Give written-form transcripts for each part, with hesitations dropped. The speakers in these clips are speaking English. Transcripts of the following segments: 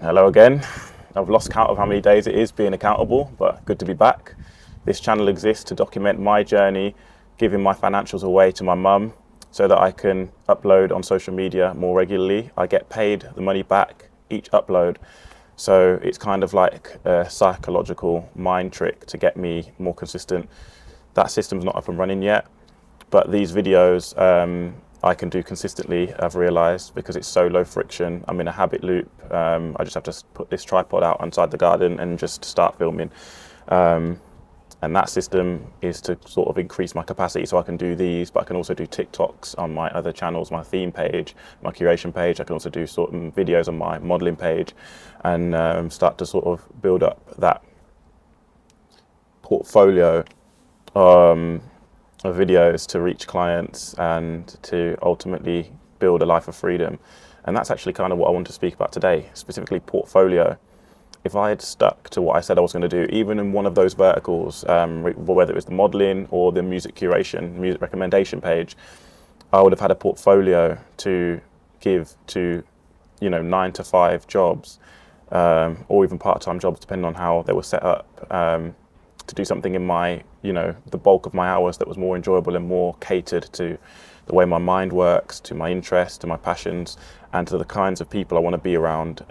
Hello again. I've lost count of how many days it is being accountable, but good to be back. This channel exists to document my journey, giving my financials away to my mum so that I can upload on social media more regularly. I get paid the money back each upload. So it's kind of like a psychological mind trick to get me more consistent. That system's not up and running yet, but these videos I can do consistently, I've realized, because it's so low friction. I'm in a habit loop. I just have to put this tripod out inside the garden and just start filming. And that system is to sort of increase my capacity so I can do these, but I can also do TikToks on my other channels, my theme page, my curation page. I can also do sort of videos on my modeling page and start to sort of build up that portfolio of videos to reach clients and to ultimately build a life of freedom. And that's actually kind of what I want to speak about today, specifically portfolio. If I had stuck to what I said I was going to do, even in one of those verticals, whether it was the modeling or the music curation, music recommendation page, I would have had a portfolio to give to, 9 to 5 jobs, or even part-time jobs, depending on how they were set up, to do something in my, the bulk of my hours that was more enjoyable and more catered to the way my mind works, to my interests, to my passions, and to the kinds of people I want to be around.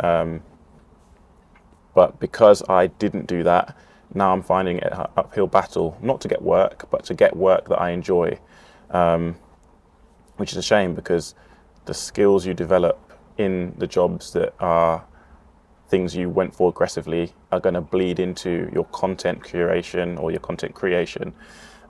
But because I didn't do that, now I'm finding it an uphill battle, not to get work, but to get work that I enjoy, which is a shame because the skills you develop in the jobs that are things you went for aggressively are going to bleed into your content curation or your content creation.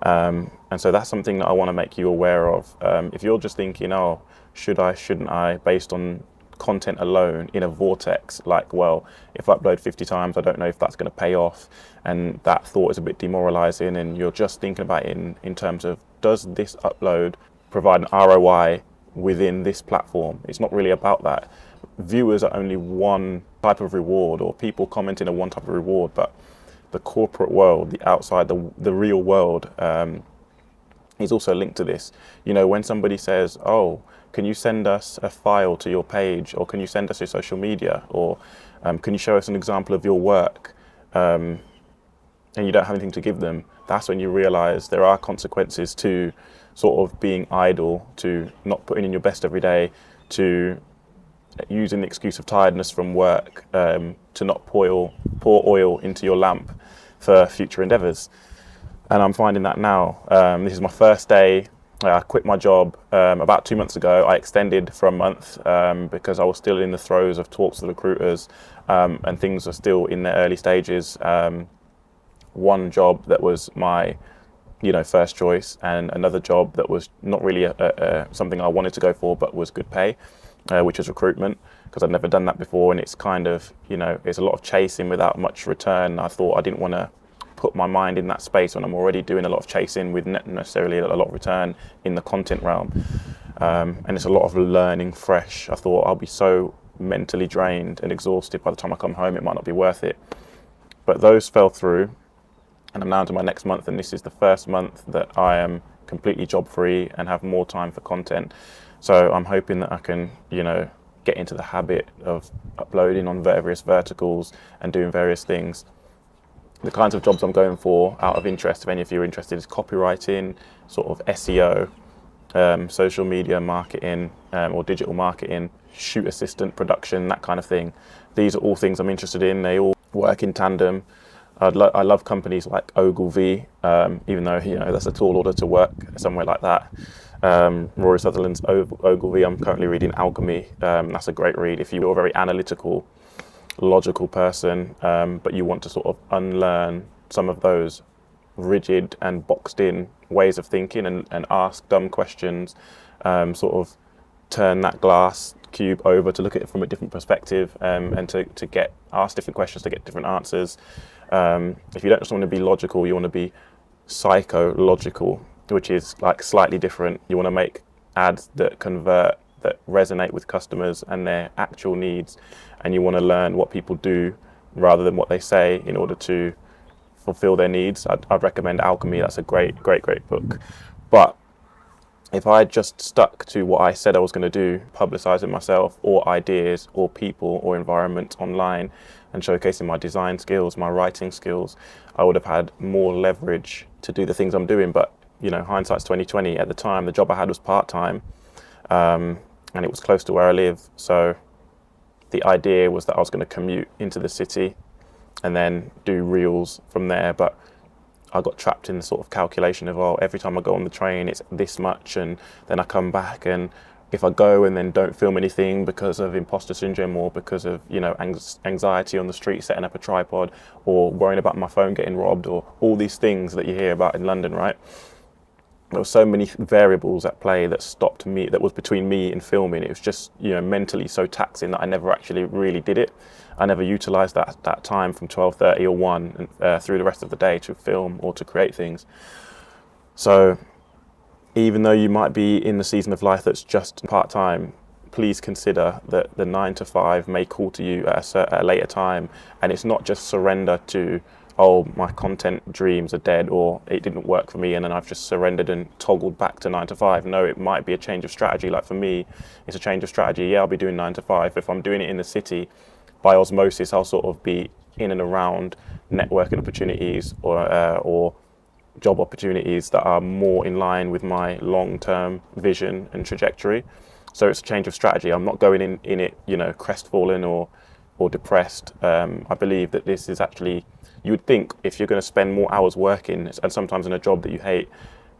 And so that's something that I want to make you aware of. If you're just thinking, oh, should I, shouldn't I, based on content alone in a vortex, like, well, if I upload 50 times, I don't know if that's going to pay off. And that thought is a bit demoralizing. And you're just thinking about it in terms of, does this upload provide an ROI within this platform? It's not really about that. Viewers are only one type of reward, or people commenting are one type of reward, but the corporate world, the outside, the real world is also linked to this. When somebody says, oh, can you send us a file to your page, or can you send us your social media, or can you show us an example of your work, and you don't have anything to give them, that's when you realize there are consequences to sort of being idle, to not putting in your best every day, to using the excuse of tiredness from work, to not pour oil into your lamp for future endeavors. And I'm finding that now. This is my first day. I quit my job about 2 months ago. I extended for a month because I was still in the throes of talks with recruiters, and things are still in their early stages. One job that was my first choice, and another job that was not really something I wanted to go for, but was good pay, which is recruitment, because I'd never done that before. And it's kind of, it's a lot of chasing without much return. I thought I didn't want to put my mind in that space when I'm already doing a lot of chasing with not necessarily a lot of return in the content realm. And it's a lot of learning fresh. I thought I'll be so mentally drained and exhausted by the time I come home, it might not be worth it. But those fell through, and I'm now into my next month, and this is the first month that I am completely job free and have more time for content. So I'm hoping that I can, get into the habit of uploading on various verticals and doing various things. The kinds of jobs I'm going for, out of interest, if any of you are interested, is copywriting, sort of SEO, social media marketing, or digital marketing, shoot assistant, production, that kind of thing. These are all things I'm interested in. They all work in tandem. I love companies like Ogilvy, even though that's a tall order to work somewhere like that. Rory Sutherland's Ogilvy. I'm currently reading Alchemy. That's a great read if you're a very analytical, logical person, but you want to sort of unlearn some of those rigid and boxed in ways of thinking and ask dumb questions, sort of turn that glass cube over to look at it from a different perspective, and to get asked different questions to get different answers. If you don't just want to be logical, you want to be psychological, which is like slightly different. You want to make ads that convert, that resonate with customers and their actual needs, and you want to learn what people do rather than what they say in order to fulfill their needs. I'd recommend Alchemy. That's a great book. But If I just stuck to what I said I was going to do, publicizing myself or ideas or people or environment online and showcasing my design skills, my writing skills, I would have had more leverage to do the things I'm doing. But, you know, hindsight's 2020. At the time, the job I had was part-time, and it was close to where I live. So the idea was that I was going to commute into the city and then do reels from there. But I got trapped in the sort of calculation of, oh, every time I go on the train, it's this much, and then I come back, and if I go and then don't film anything because of imposter syndrome or because of, you know, anxiety on the street, setting up a tripod, or worrying about my phone getting robbed, or all these things that you hear about in London, right? There were so many variables at play that stopped me, that was between me and filming. It was just, you know, mentally so taxing that I never actually really did it. I never utilised that time from 12:30 or 1 through the rest of the day to film or to create things. So even though you might be in the season of life that's just part-time, please consider that the 9 to 5 may call to you at a later time. And it's not just surrender to, oh, my content dreams are dead, or it didn't work for me and then I've just surrendered and toggled back to 9 to 5. No, it might be a change of strategy. Like for me, it's a change of strategy. Yeah, I'll be doing 9 to 5. If I'm doing it in the city, by osmosis, I'll sort of be in and around networking opportunities or job opportunities that are more in line with my long-term vision and trajectory. So it's a change of strategy. I'm not going in it, you know, crestfallen or depressed. I believe that this is actually, you would think if you're going to spend more hours working and sometimes in a job that you hate,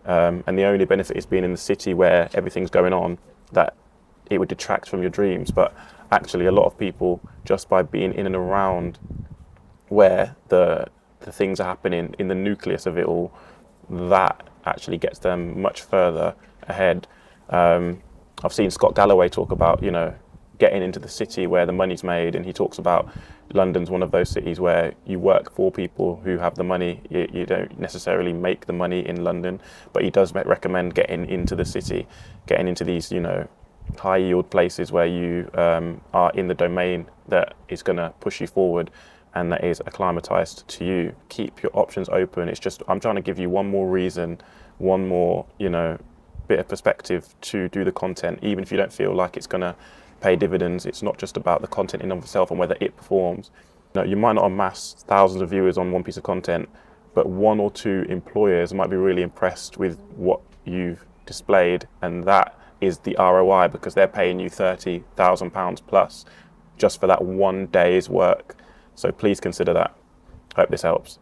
and the only benefit is being in the city where everything's going on, that it would detract from your dreams. But actually a lot of people, just by being in and around where the things are happening in the nucleus of it all, that actually gets them much further ahead. I've seen Scott Galloway talk about, you know, getting into the city where the money's made, and he talks about London's one of those cities where you work for people who have the money. You don't necessarily make the money in London, but he does recommend getting into the city, getting into these, you know, high yield places where you are in the domain that is going to push you forward and that is acclimatized to you. Keep your options open. It's just, I'm trying to give you one more reason, one more, you know, bit of perspective to do the content, even if you don't feel like it's going to pay dividends. It's not just about the content in of itself and whether it performs. You know, you might not amass thousands of viewers on one piece of content, but 1 or 2 employers might be really impressed with what you've displayed, and that is the ROI, because they're paying you £30,000 plus just for that one day's work. So please consider that. Hope this helps.